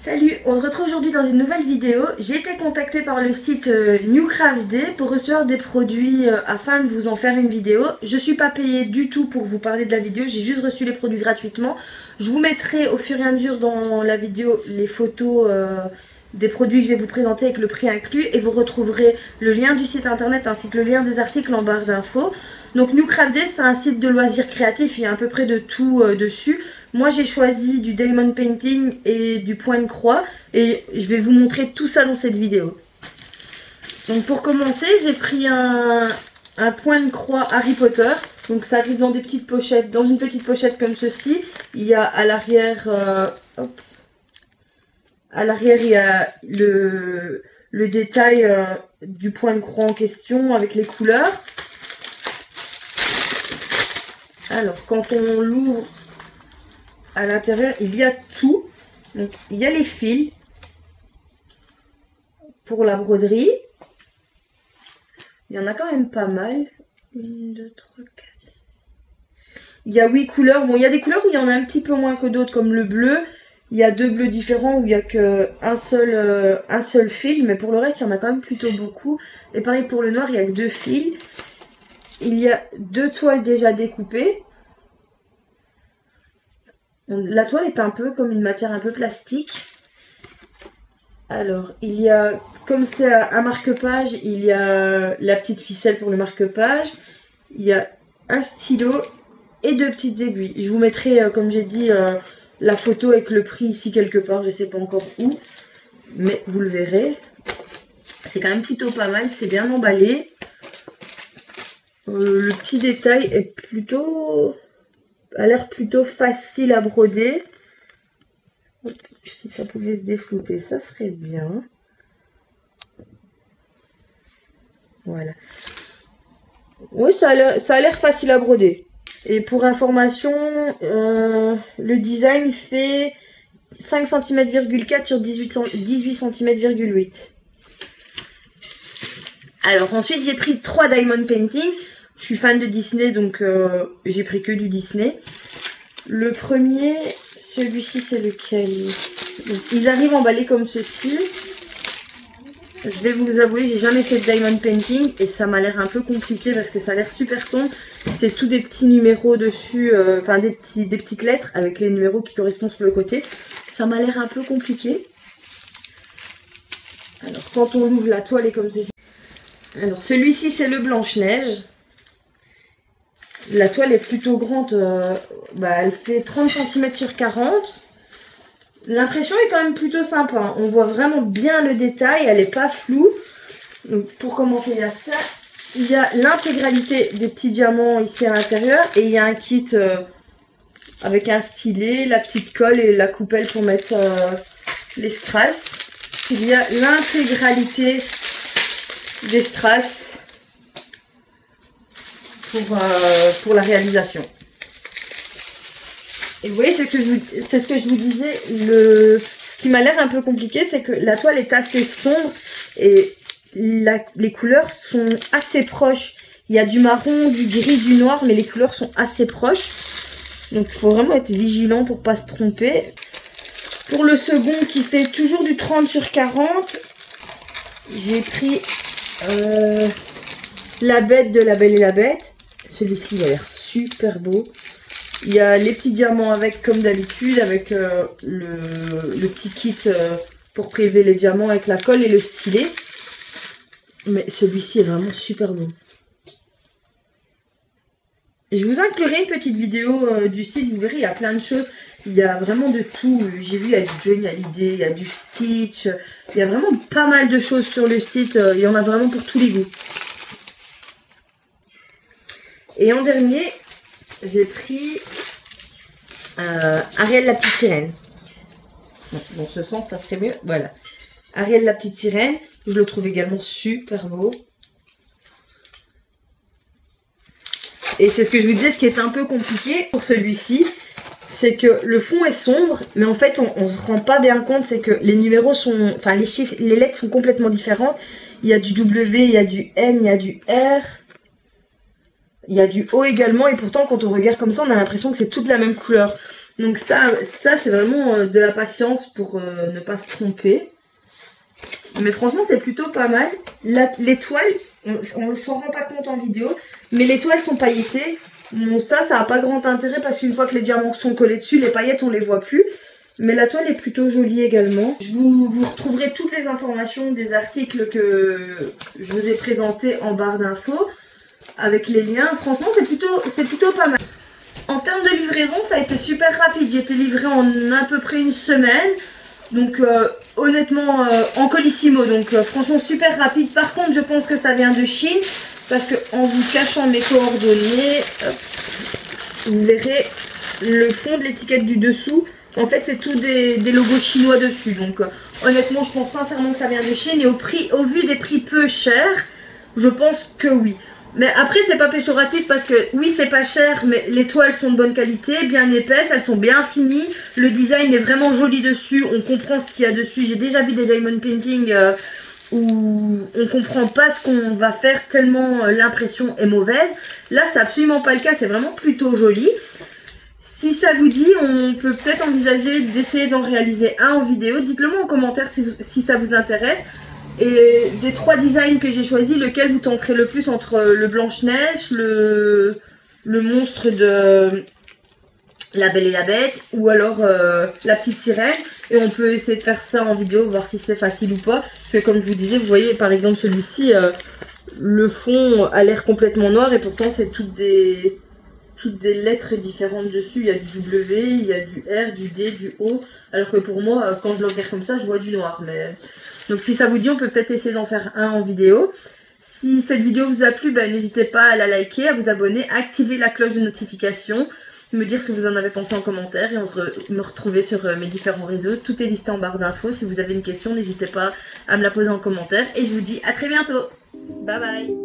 Salut, on se retrouve aujourd'hui dans une nouvelle vidéo. J'ai été contactée par le site NewCraftD pour recevoir des produits afin de vous en faire une vidéo. Je suis pas payée du tout pour vous parler de la vidéo, j'ai juste reçu les produits gratuitement. Je vous mettrai au fur et à mesure dans la vidéo les photos des produits que je vais vous présenter avec le prix inclus et vous retrouverez le lien du site internet ainsi que le lien des articles en barre d'infos. Donc NewCraftD, c'est un site de loisirs créatifs, il y a à peu près de tout dessus. Moi j'ai choisi du diamond painting et du point de croix et je vais vous montrer tout ça dans cette vidéo. Donc pour commencer, j'ai pris un point de croix Harry Potter. Donc ça arrive dans des petites pochettes, dans une petite pochette comme ceci. Il y a à l'arrière, il y a le détail du point de croix en question avec les couleurs. Alors quand on l'ouvre, à l'intérieur il y a tout. Donc il y a les fils pour la broderie. Il y en a quand même pas mal. 1, 2, 3, 4. Il y a 8 couleurs. Bon, il y a des couleurs où il y en a un petit peu moins que d'autres, comme le bleu. Il y a 2 bleus différents où il n'y a qu'un seul fil. Mais pour le reste, il y en a quand même plutôt beaucoup. Et pareil pour le noir, il n'y a que 2 fils. Il y a 2 toiles déjà découpées. La toile est un peu comme une matière un peu plastique. Alors, il y a, comme c'est un marque-page, il y a la petite ficelle pour le marque-page. Il y a un stylo et 2 petites aiguilles. Je vous mettrai, comme j'ai dit, la photo avec le prix ici quelque part. Je ne sais pas encore où, mais vous le verrez. C'est quand même plutôt pas mal, c'est bien emballé. Le petit détail est plutôt... a l'air plutôt facile à broder. Hop, si ça pouvait se déflouter, ça serait bien. Voilà. Oui, ça a l'air facile à broder. Et pour information, le design fait 5 cm,4 sur 18 cm,8. Alors ensuite, j'ai pris 3 diamond painting. Je suis fan de Disney, donc j'ai pris que du Disney. Le premier, celui-ci, c'est lequel? Donc, ils arrivent emballés comme ceci. Je vais vous avouer, j'ai jamais fait de diamond painting et ça m'a l'air un peu compliqué parce que ça a l'air super sombre. C'est tout des petits numéros dessus, enfin des petites lettres avec les numéros qui correspondent sur le côté. Ça m'a l'air un peu compliqué. Alors quand on ouvre, la toile est comme ceci. Alors celui-ci, c'est le Blanche-Neige. La toile est plutôt grande, elle fait 30 cm sur 40. L'impression est quand même plutôt sympa, hein. On voit vraiment bien le détail, elle n'est pas floue. Donc pour commencer, il y a ça. Il y a l'intégralité des petits diamants ici à l'intérieur. Et il y a un kit avec un stylet, la petite colle et la coupelle pour mettre les strass. Il y a l'intégralité des strass pour la réalisation. Et vous voyez, c'est ce que je vous disais, ce qui m'a l'air un peu compliqué, c'est que la toile est assez sombre et les couleurs sont assez proches. Il y a du marron, du gris, du noir, mais les couleurs sont assez proches. Donc il faut vraiment être vigilant pour pas se tromper. Pour le second qui fait toujours du 30 sur 40, j'ai pris la bête de La Belle et la Bête. Celui-ci, il a l'air super beau. Il y a les petits diamants avec, comme d'habitude, avec le petit kit pour prélever les diamants avec la colle et le stylet. Mais celui-ci est vraiment super beau. Et je vous inclurai une petite vidéo du site, vous verrez, il y a plein de choses. Il y a vraiment de tout. J'ai vu, il y a du Johnny Hallyday, il y a du Stitch. Il y a vraiment pas mal de choses sur le site. Il y en a vraiment pour tous les goûts. Et en dernier, j'ai pris Ariel la petite sirène. Dans ce sens, ça serait mieux. Voilà. Ariel la petite sirène. Je le trouve également super beau. Et c'est ce que je vous disais, ce qui est un peu compliqué pour celui-ci, c'est que le fond est sombre, mais en fait, on se rend pas bien compte, c'est que les numéros sont... Enfin, les chiffres, les lettres sont complètement différentes. Il y a du W, il y a du N, il y a du R. Il y a du O également, et pourtant, quand on regarde comme ça, on a l'impression que c'est toute la même couleur. Donc ça c'est vraiment de la patience pour ne pas se tromper. Mais franchement c'est plutôt pas mal. Les toiles, on ne s'en rend pas compte en vidéo, mais les toiles sont pailletées. Bon ça n'a pas grand intérêt parce qu'une fois que les diamants sont collés dessus, les paillettes on les voit plus. Mais la toile est plutôt jolie également. Vous retrouverez toutes les informations des articles que je vous ai présentés en barre d'infos avec les liens. Franchement c'est plutôt pas mal. En termes de livraison, ça a été super rapide. J'ai été livrée en à peu près une semaine. Donc honnêtement en Colissimo. Donc franchement super rapide. Par contre je pense que ça vient de Chine. Parce que en vous cachant mes coordonnées, hop, vous verrez le fond de l'étiquette du dessous. En fait c'est tout des logos chinois dessus. Donc honnêtement je pense sincèrement que ça vient de Chine. Et au vu des prix peu chers, je pense que oui. Mais après c'est pas péjoratif parce que oui c'est pas cher, mais les toiles sont de bonne qualité, bien épaisses, elles sont bien finies. Le design est vraiment joli dessus, on comprend ce qu'il y a dessus. J'ai déjà vu des diamond painting où on comprend pas ce qu'on va faire tellement l'impression est mauvaise. Là c'est absolument pas le cas, c'est vraiment plutôt joli. Si ça vous dit, on peut peut-être envisager d'essayer d'en réaliser un en vidéo. Dites-le moi en commentaire si ça vous intéresse. Et des 3 designs que j'ai choisis, lequel vous tenterez le plus entre le Blanche-Neige, le monstre de La Belle et la Bête ou alors la petite sirène. Et on peut essayer de faire ça en vidéo, voir si c'est facile ou pas. Parce que comme je vous disais, vous voyez par exemple celui-ci, le fond a l'air complètement noir et pourtant c'est toutes des lettres différentes dessus. Il y a du W, il y a du R, du D, du O. Alors que pour moi, quand je le regarde comme ça, je vois du noir. Mais donc si ça vous dit, on peut peut-être essayer d'en faire un en vidéo. Si cette vidéo vous a plu, n'hésitez pas à la liker, à vous abonner, à activer la cloche de notification, me dire ce que vous en avez pensé en commentaire et me retrouver sur mes différents réseaux. Tout est listé en barre d'infos. Si vous avez une question, n'hésitez pas à me la poser en commentaire. Et je vous dis à très bientôt. Bye bye.